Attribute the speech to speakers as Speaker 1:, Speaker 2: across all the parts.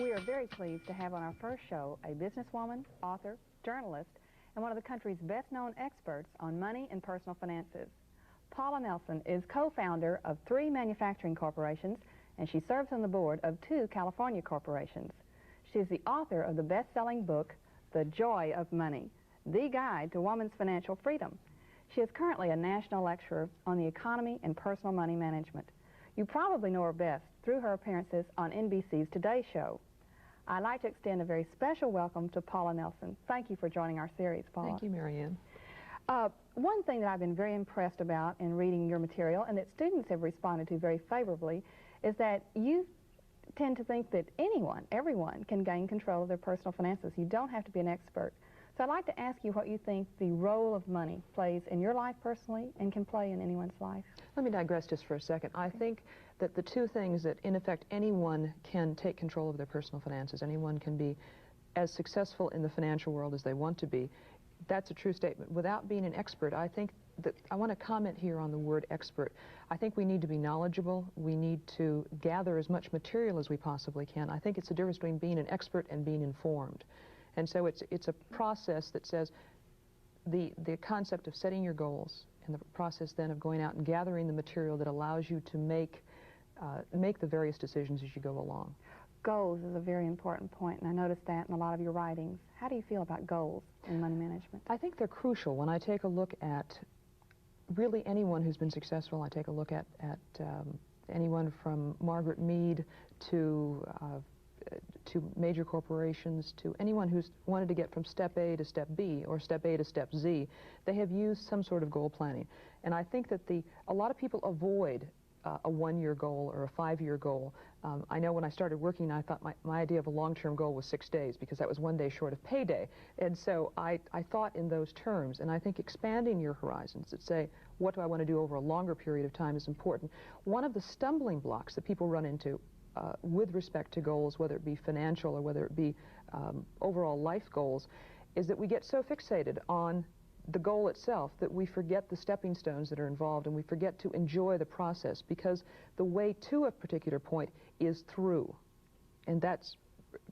Speaker 1: We are very pleased to have on our first show a businesswoman, author, journalist, and one of the country's best-known experts on money and personal finances. Paula Nelson is co-founder of 3 manufacturing corporations, and she serves on the board of 2 California corporations. She is the author of the best-selling book, The Joy of Money, the guide to woman's financial freedom. She is currently a national lecturer on the economy and personal money management. You probably know her best through her appearances on NBC's Today Show. I'd like to extend a very special welcome to Paula Nelson. Thank you for joining our series, Paula.
Speaker 2: Thank you, Marianne.
Speaker 1: One thing that I've been very impressed about in reading your material, and that students have responded to very favorably, is that you tend to think that everyone can gain control of their personal finances. You don't have to be an expert. So I'd like to ask you what you think the role of money plays in your life personally and can play in anyone's life.
Speaker 2: Let me digress just for a second. I think that the 2 things that, in effect, anyone can take control of their personal finances, anyone can be as successful in the financial world as they want to be, that's a true statement. Without being an expert, I think that I want to comment here on the word expert. I think we need to be knowledgeable. We need to gather as much material as we possibly can. I think it's the difference between being an expert and being informed. And so it's a process that says the concept of setting your goals and the process then of going out and gathering the material that allows you to make the various decisions as you go along.
Speaker 1: Goals is a very important point, and I noticed that in a lot of your writings. How do you feel about goals in money management?
Speaker 2: I think they're crucial. When I take a look at really anyone who's been successful, I take a look at anyone from Margaret Mead to major corporations, to anyone who's wanted to get from step A to step B or step A to step Z, they have used some sort of goal planning. And I think that a lot of people avoid a 1-year goal or a 5-year goal. I know when I started working, I thought my idea of a long-term goal was 6 days because that was 1 day short of payday. And so I thought in those terms, and I think expanding your horizons that say, what do I want to do over a longer period of time is important. One of the stumbling blocks that people run into with respect to goals, whether it be financial or whether it be overall life goals, is that we get so fixated on the goal itself that we forget the stepping stones that are involved, and we forget to enjoy the process, because the way to a particular point is through. And that's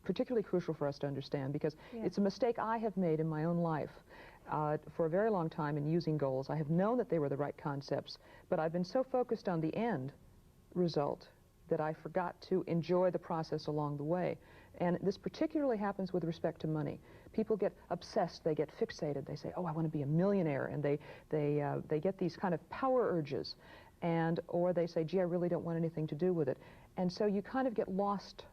Speaker 2: particularly crucial for us to understand, because it's a mistake I have made in my own life. For a very long time in using goals, I have known that they were the right concepts, but I've been so focused on the end result that I forgot to enjoy the process along the way. And this particularly happens with respect to money. People get obsessed, they get fixated, they say, oh, I want to be a millionaire, and they get these kind of power urges, or they say, gee, I really don't want anything to do with it. And so you kind of get lost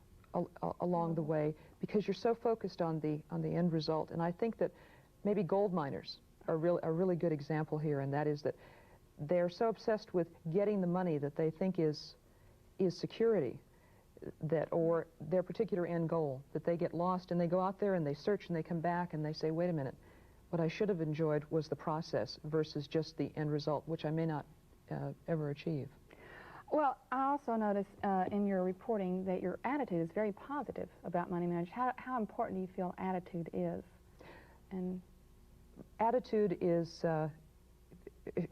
Speaker 2: along the way because you're so focused on the end result. And I think that maybe gold miners are a really good example here, and that is that they're so obsessed with getting the money that they think is security, or their particular end goal, that they get lost and they go out there and they search and they come back and they say, wait a minute, what I should have enjoyed was the process versus just the end result, which I may not ever achieve.
Speaker 1: Well, I also noticed in your reporting that your attitude is very positive about money management. How important do you feel attitude is? And
Speaker 2: attitude is,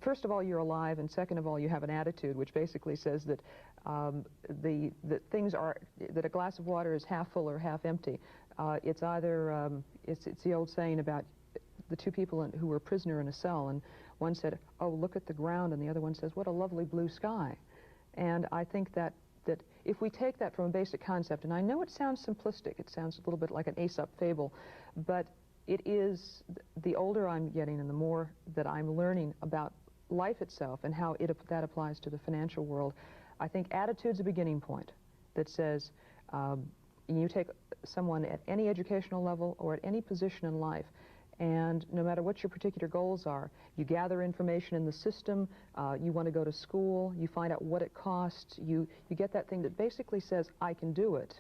Speaker 2: first of all, you're alive, and second of all, you have an attitude, which basically says that that a glass of water is half full or half empty. It's either, it's the old saying about the 2 people who were a prisoner in a cell, and one said, oh, look at the ground, and the other one says, what a lovely blue sky. And I think that if we take that from a basic concept, and I know it sounds simplistic, it sounds a little bit like an Aesop fable, but it is, the older I'm getting and the more that I'm learning about life itself and how that applies to the financial world, I think attitude's a beginning point that says you take someone at any educational level or at any position in life, and no matter what your particular goals are, you gather information in the system, you want to go to school, you find out what it costs, you get that thing that basically says, I can do it.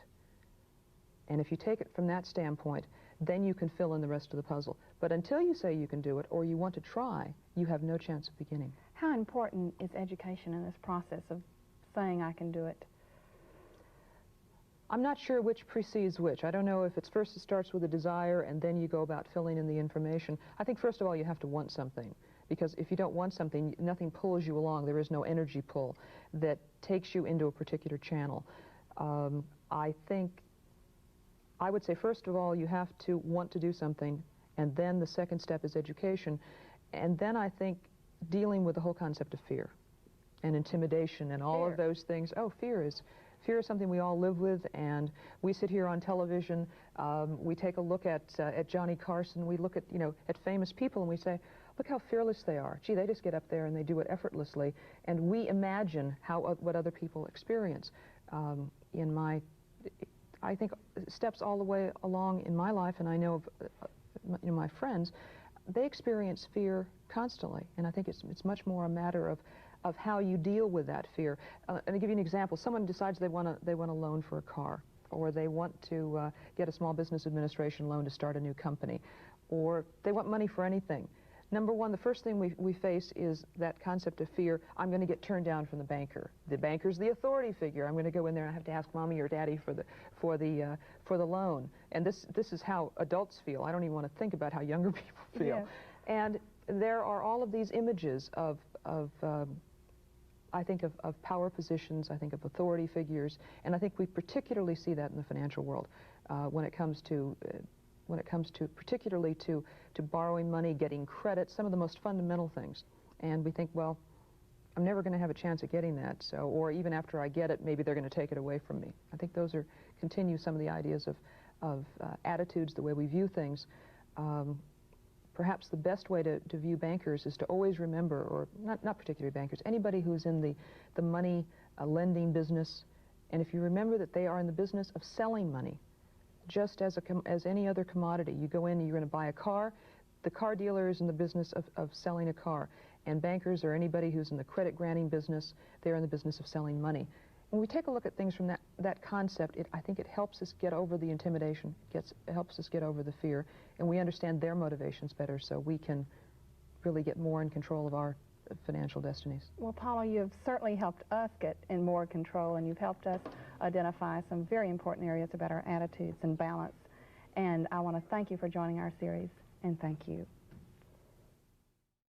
Speaker 2: And if you take it from that standpoint, then you can fill in the rest of the puzzle. But until you say you can do it or you want to try, you have no chance of beginning.
Speaker 1: How important is education in this process of saying I can do it?
Speaker 2: I'm not sure which precedes which. I don't know if it's first it starts with a desire and then you go about filling in the information. I think first of all you have to want something, because if you don't want something, nothing pulls you along. There is no energy pull that takes you into a particular channel. I think I would say, first of all, you have to want to do something, and then the second step is education. And then I think dealing with the whole concept of fear and intimidation and all of those things. Oh, fear is something we all live with, and we sit here on television, we take a look at Johnny Carson, we look at, you know, at famous people, and we say, look how fearless they are. Gee, they just get up there and they do it effortlessly, and we imagine what other people experience. I think steps all the way along in my life, and I know of my friends, they experience fear constantly, and I think it's much more a matter of how you deal with that fear. And I'll give you an example. Someone decides they want a loan for a car, or they want to get a small business administration loan to start a new company, or they want money for anything. Number one, the first thing we face is that concept of fear. I'm going to get turned down from the banker. The banker's the authority figure. I'm going to go in there and I have to ask mommy or daddy for the loan. And this is how adults feel. I don't even want to think about how younger people feel.
Speaker 1: Yeah.
Speaker 2: And there are all of these images of I think of power positions, I think of authority figures, and I think we particularly see that in the financial world when it comes to particularly to borrowing money, getting credit, some of the most fundamental things. And we think, well, I'm never going to have a chance at getting that, so, or even after I get it, maybe they're going to take it away from me. I think those continue some of the ideas of attitudes, the way we view things. Perhaps the best way to view bankers is to always remember, or not particularly bankers, anybody who's in the money lending business, and if you remember that they are in the business of selling money, just as any other commodity. You go in and you're going to buy a car, the car dealer is in the business of selling a car, and bankers or anybody who's in the credit granting business, they're in the business of selling money. When we take a look at things from that concept, I think it helps us get over the intimidation, it helps us get over the fear, and we understand their motivations better, so we can really get more in control of our financial destinies.
Speaker 1: Well, Paula, you've certainly helped us get in more control, and you've helped us identify some very important areas about our attitudes and balance. And I want to thank you for joining our series, and thank you.